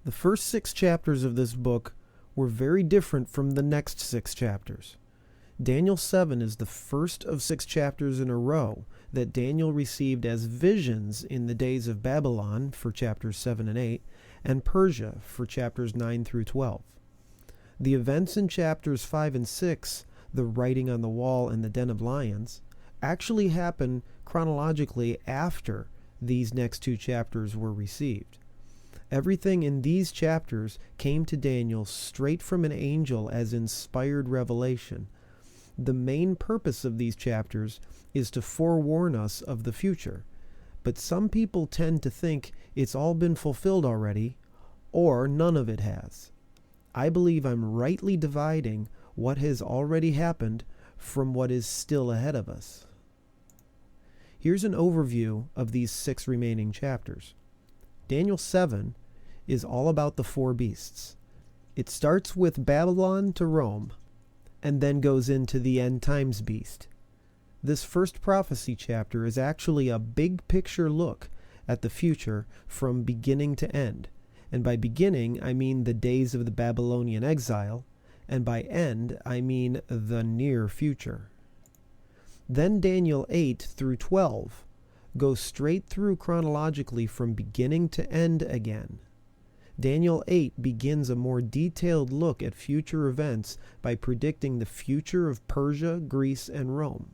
The first 6 chapters of this book were very different from the next 6 chapters. Daniel 7 is the first of 6 chapters in a row that Daniel received as visions in the days of Babylon for chapters 7 and 8, and Persia for chapters 9 through 12. The events in chapters 5 and 6, the writing on the wall and the den of lions, actually happen chronologically after these next 2 chapters were received. Everything in these chapters came to Daniel straight from an angel as inspired revelation. The main purpose of these chapters is to forewarn us of the future, but some people tend to think it's all been fulfilled already, or none of it has. I believe I'm rightly dividing what has already happened from what is still ahead of us. Here's an overview of these 6 remaining chapters. Daniel 7 is all about the 4 beasts. It starts with Babylon to Rome, and then goes into the end times beast. This first prophecy chapter is actually a big picture look at the future from beginning to end. And by beginning, I mean the days of the Babylonian exile, and by end, I mean the near future. Then Daniel 8 through 12 goes straight through chronologically from beginning to end again. Daniel 8 begins a more detailed look at future events by predicting the future of Persia, Greece, and Rome.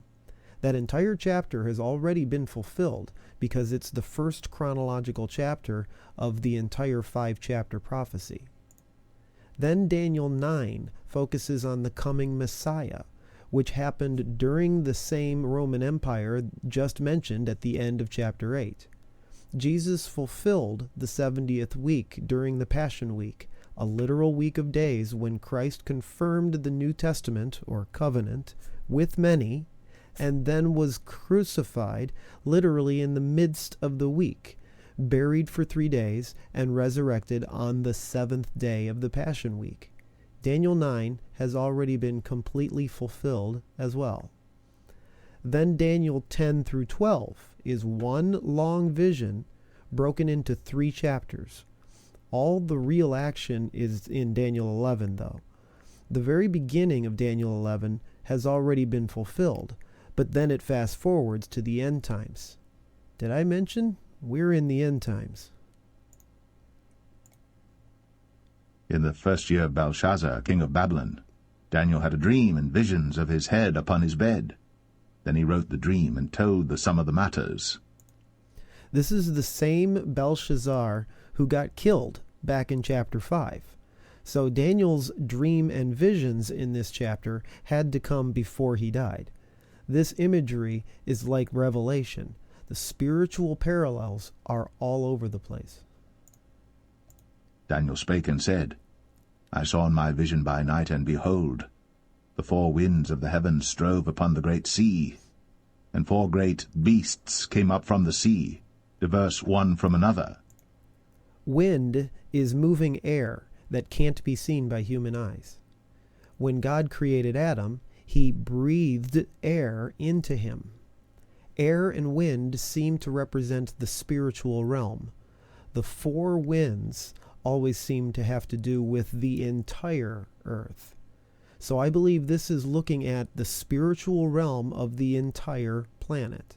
That entire chapter has already been fulfilled because it's the first chronological chapter of the entire 5-chapter prophecy. Then Daniel 9 focuses on the coming Messiah, which happened during the same Roman Empire just mentioned at the end of chapter 8. Jesus fulfilled the 70th week during the Passion Week, a literal week of days when Christ confirmed the New Testament, or covenant, with many, and then was crucified literally in the midst of the week, buried for 3 days, and resurrected on the 7th day of the Passion Week. Daniel 9 has already been completely fulfilled as well. Then Daniel 10 through 12 is one long vision broken into 3 chapters. All the real action is in Daniel 11, though. The very beginning of Daniel 11 has already been fulfilled, but then it fast forwards to the end times. Did I mention we're in the end times? In the first year of Belshazzar, king of Babylon, Daniel had a dream and visions of his head upon his bed. Then he wrote the dream and told the sum of the matters. This is the same Belshazzar who got killed back in chapter 5. So Daniel's dream and visions in this chapter had to come before he died. This imagery is like Revelation. The spiritual parallels are all over the place. Daniel spake and said, I saw in my vision by night, and behold, the 4 winds of the heavens strove upon the great sea, and 4 great beasts came up from the sea, diverse one from another. Wind is moving air that can't be seen by human eyes. When God created Adam, he breathed air into him. Air and wind seem to represent the spiritual realm. The 4 winds always seem to have to do with the entire earth. So I believe this is looking at the spiritual realm of the entire planet.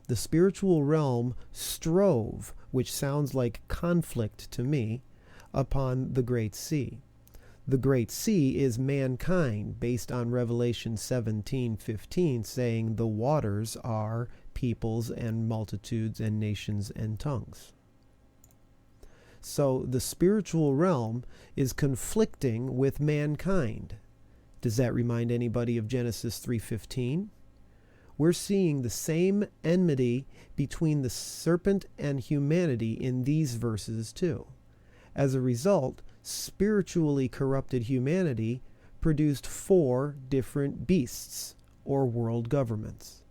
The spiritual realm strove, which sounds like conflict to me, upon the Great Sea. The Great Sea is mankind, based on Revelation 17:15, saying the waters are peoples and multitudes and nations and tongues. So the spiritual realm is conflicting with mankind. Does that remind anybody of Genesis 3:15? We're seeing the same enmity between the serpent and humanity in these verses too. As a result, spiritually corrupted humanity produced 4 different beasts, or world governments.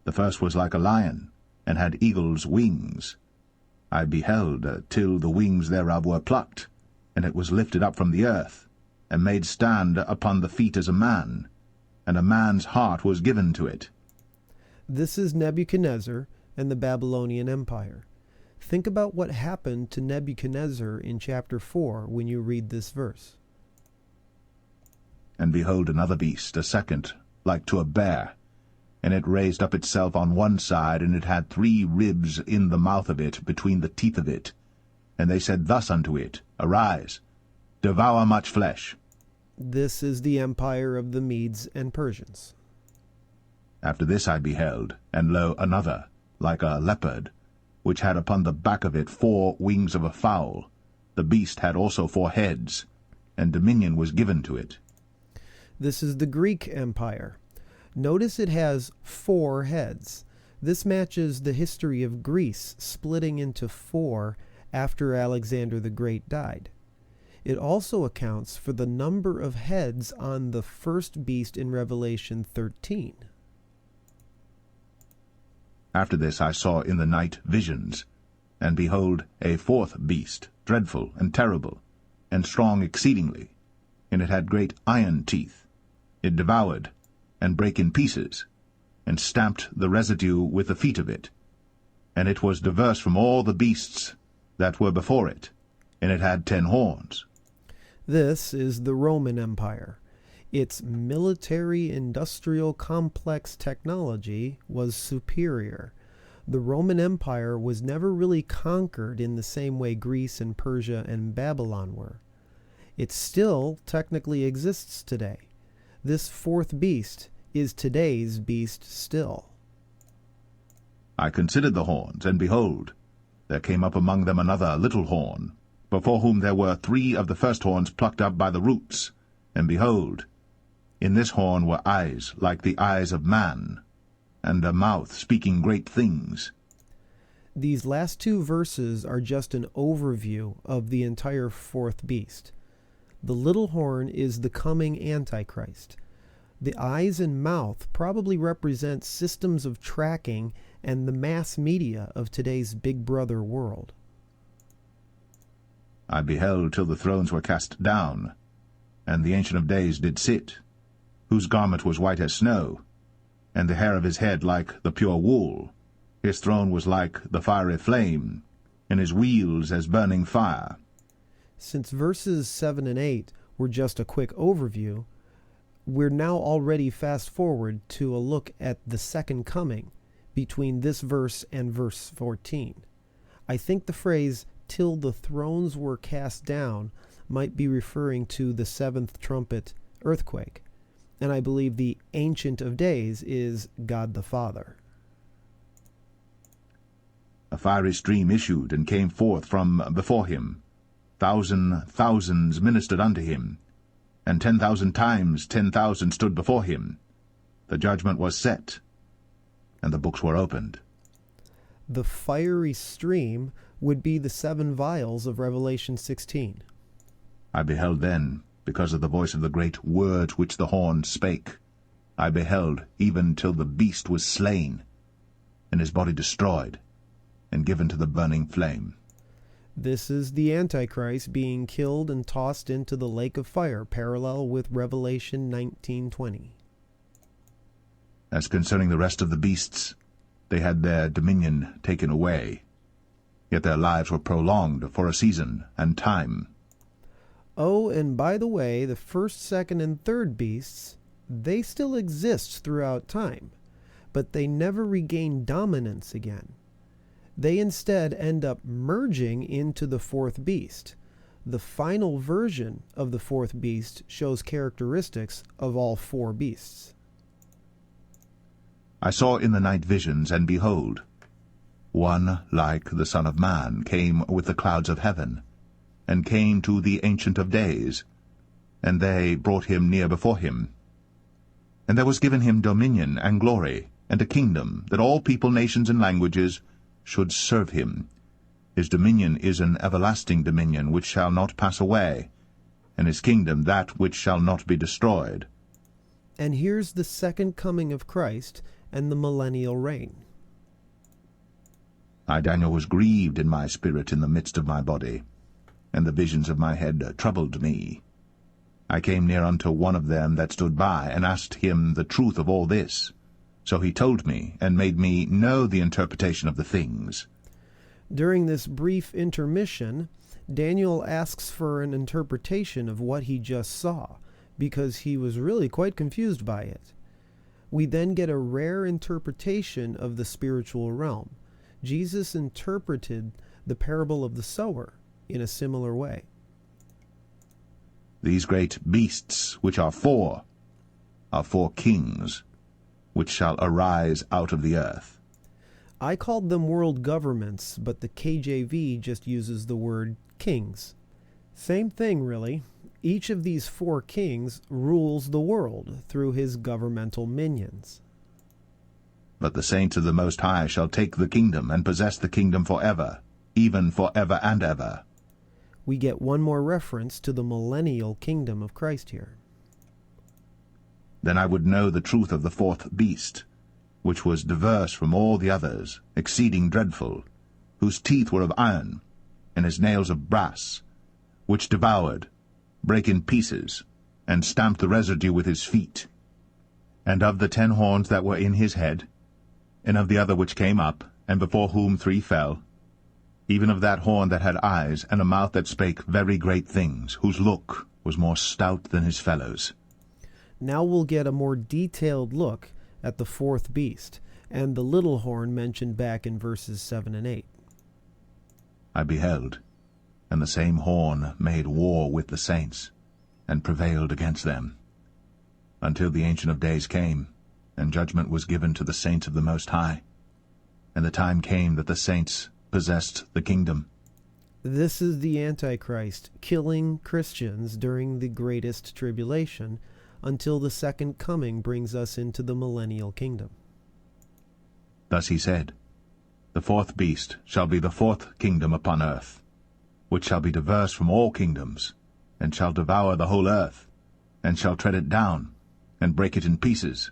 The first was like a lion, and had eagle's wings. I beheld till the wings thereof were plucked, and it was lifted up from the earth, and made stand upon the feet as a man, and a man's heart was given to it. This is Nebuchadnezzar and the Babylonian Empire. Think about what happened to Nebuchadnezzar in chapter 4 when you read this verse. And behold, another beast, a second, like to a bear. And it raised up itself on one side, and it had 3 ribs in the mouth of it, between the teeth of it. And they said thus unto it, Arise, devour much flesh. This is the empire of the Medes and Persians. After this I beheld, and lo, another, like a leopard, which had upon the back of it 4 wings of a fowl. The beast had also 4 heads, and dominion was given to it. This is the Greek Empire. Notice it has 4 heads. This matches the history of Greece splitting into 4 after Alexander the Great died. It also accounts for the number of heads on the first beast in Revelation 13. After this I saw in the night visions, and behold, a 4th beast, dreadful and terrible, and strong exceedingly, and it had great iron teeth. It devoured, and brake in pieces, and stamped the residue with the feet of it. And it was diverse from all the beasts that were before it, and it had 10 horns. This is the Roman Empire. Its military-industrial complex technology was superior. The Roman Empire was never really conquered in the same way Greece and Persia and Babylon were. It still technically exists today. This 4th beast is today's beast still. I considered the horns, and behold, there came up among them another little horn, before whom there were 3 of the first horns plucked up by the roots. And behold, in this horn were eyes like the eyes of man, and a mouth speaking great things. These last 2 verses are just an overview of the entire 4th beast. The little horn is the coming Antichrist. The eyes and mouth probably represent systems of tracking and the mass media of today's Big Brother world. I beheld till the thrones were cast down, and the Ancient of Days did sit, whose garment was white as snow, and the hair of his head like the pure wool. His throne was like the fiery flame, and his wheels as burning fire. Since verses 7 and 8 were just a quick overview, we're now already fast forward to a look at the second coming between this verse and verse 14. I think the phrase, till the thrones were cast down, might be referring to the 7th trumpet earthquake, and I believe the Ancient of Days is God the Father. A fiery stream issued and came forth from before him. Thousands ministered unto him, and 10,000 times 10,000 stood before him. The judgment was set, and the books were opened. The fiery stream would be the 7 vials of Revelation 16. I beheld then, because of the voice of the great word which the horn spake, I beheld even till the beast was slain, and his body destroyed, and given to the burning flame. This is the Antichrist being killed and tossed into the lake of fire, parallel with Revelation 19:20. As concerning the rest of the beasts, they had their dominion taken away, yet their lives were prolonged for a season and time. Oh, and by the way, the 1st, 2nd, and 3rd beasts, they still exist throughout time, but they never regain dominance again. They instead end up merging into the 4th beast. The final version of the 4th beast shows characteristics of all 4 beasts. I saw in the night visions, and behold, one like the Son of Man came with the clouds of heaven, and came to the Ancient of Days, and they brought him near before him. And there was given him dominion and glory, and a kingdom, that all people, nations, and languages should serve him. His dominion is an everlasting dominion which shall not pass away, and his kingdom that which shall not be destroyed. And here's the second coming of Christ and the millennial reign. I, Daniel, was grieved in my spirit in the midst of my body, and the visions of my head troubled me. I came near unto one of them that stood by, and asked him the truth of all this. So he told me, and made me know the interpretation of the things. During this brief intermission, Daniel asks for an interpretation of what he just saw, because he was really quite confused by it. We then get a rare interpretation of the spiritual realm. Jesus interpreted the parable of the sower in a similar way. These great beasts, which are four kings, which shall arise out of the earth. I called them world governments, but the KJV just uses the word kings. Same thing, really. Each of these four kings rules the world through his governmental minions. But the saints of the Most High shall take the kingdom and possess the kingdom forever, even forever and ever. We get one more reference to the millennial kingdom of Christ here. Then I would know the truth of the fourth beast, which was diverse from all the others, exceeding dreadful, whose teeth were of iron, and his nails of brass, which devoured, brake in pieces, and stamped the residue with his feet. And of the 10 horns that were in his head, and of the other which came up, and before whom 3 fell, even of that horn that had eyes, and a mouth that spake very great things, whose look was more stout than his fellows. Now we'll get a more detailed look at the fourth beast, and the little horn mentioned back in verses 7 and 8. I beheld, and the same horn made war with the saints, and prevailed against them, until the Ancient of Days came, and judgment was given to the saints of the Most High, and the time came that the saints possessed the kingdom. This is the Antichrist killing Christians during the greatest tribulation, until the second coming brings us into the millennial kingdom. Thus he said, The fourth beast shall be the fourth kingdom upon earth, which shall be diverse from all kingdoms, and shall devour the whole earth, and shall tread it down, and break it in pieces.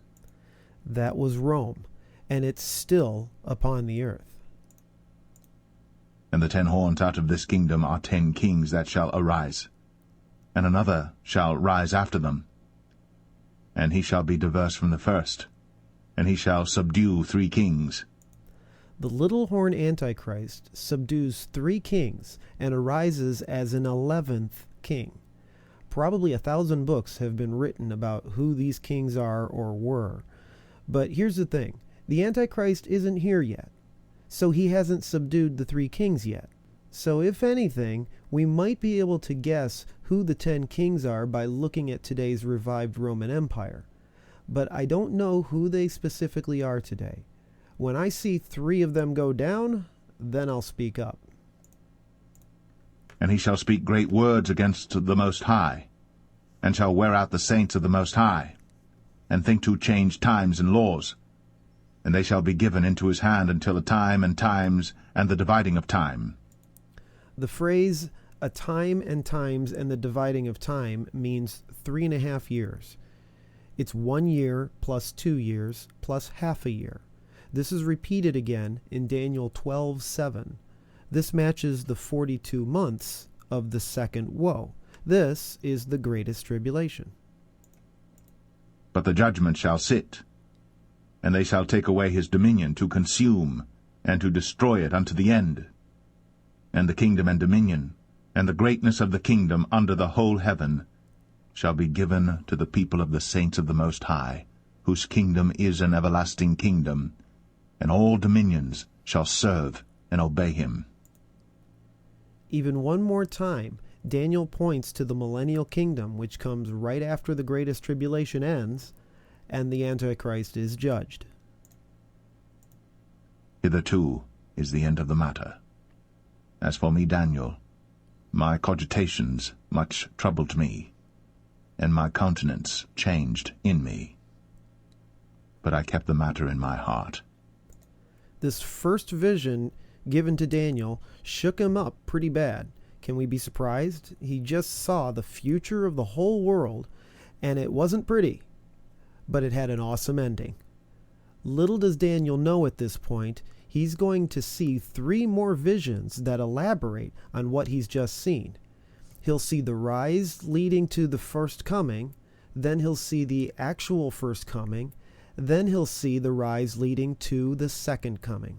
That was Rome, and it's still upon the earth. And the 10 horns out of this kingdom are 10 kings that shall arise, and another shall rise after them. And he shall be diverse from the first, and he shall subdue 3 kings. The little horn Antichrist subdues 3 kings and arises as an 11th king. Probably 1,000 books have been written about who these kings are or were. But here's the thing, the Antichrist isn't here yet, so he hasn't subdued the 3 kings yet. So if anything, we might be able to guess who the 10 kings are by looking at today's revived Roman Empire. But I don't know who they specifically are today. When I see 3 of them go down, then I'll speak up. And he shall speak great words against the Most High, and shall wear out the saints of the Most High, and think to change times and laws. And they shall be given into his hand until a time and times and the dividing of time. The phrase, a time and times and the dividing of time, means 3.5 years. It's 1 year plus 2 years plus half a year. This is repeated again in Daniel 12:7. This matches the 42 months of the second woe. This is the greatest tribulation. But the judgment shall sit, and they shall take away his dominion to consume and to destroy it unto the end. And the kingdom and dominion, and the greatness of the kingdom under the whole heaven, shall be given to the people of the saints of the Most High, whose kingdom is an everlasting kingdom, and all dominions shall serve and obey him. Even one more time, Daniel points to the millennial kingdom, which comes right after the greatest tribulation ends, and the Antichrist is judged. Hitherto is the end of the matter. As for me, Daniel, my cogitations much troubled me, and my countenance changed in me. But I kept the matter in my heart. This first vision given to Daniel shook him up pretty bad. Can we be surprised? He just saw the future of the whole world, and it wasn't pretty, but it had an awesome ending. Little does Daniel know at this point, he's going to see 3 more visions that elaborate on what he's just seen. He'll see the rise leading to the first coming, then he'll see the actual first coming, then he'll see the rise leading to the second coming.